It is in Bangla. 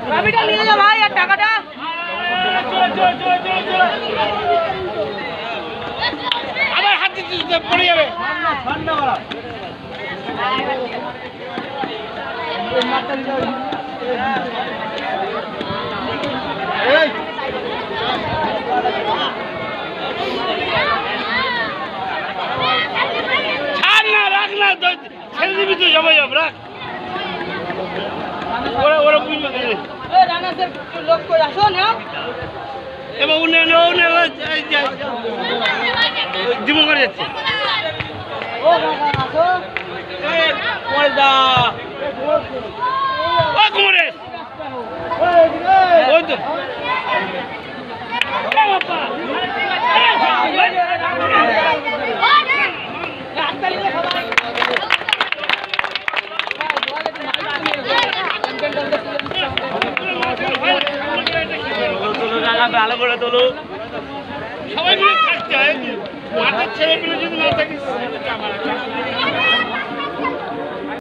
চাবিটা নিয়ে যা ভাই আর টাকাটা। আবার হাত দিতে পড়ে যাবে। ছাড় না, রাখ না, ছেড়ে দিবি তো, যাবো যাব, রাখ। ওরা বুঝবে কেন? লোক করে আসো না এবার উন্নয়ন দিবো করে যাচ্ছে। ও আসো কুমারেশ ওই তো ভালো করে তোলো, সবাই মিলে থাকতে হয়। মাঠের ছেলে পেলে যদি না থাকিস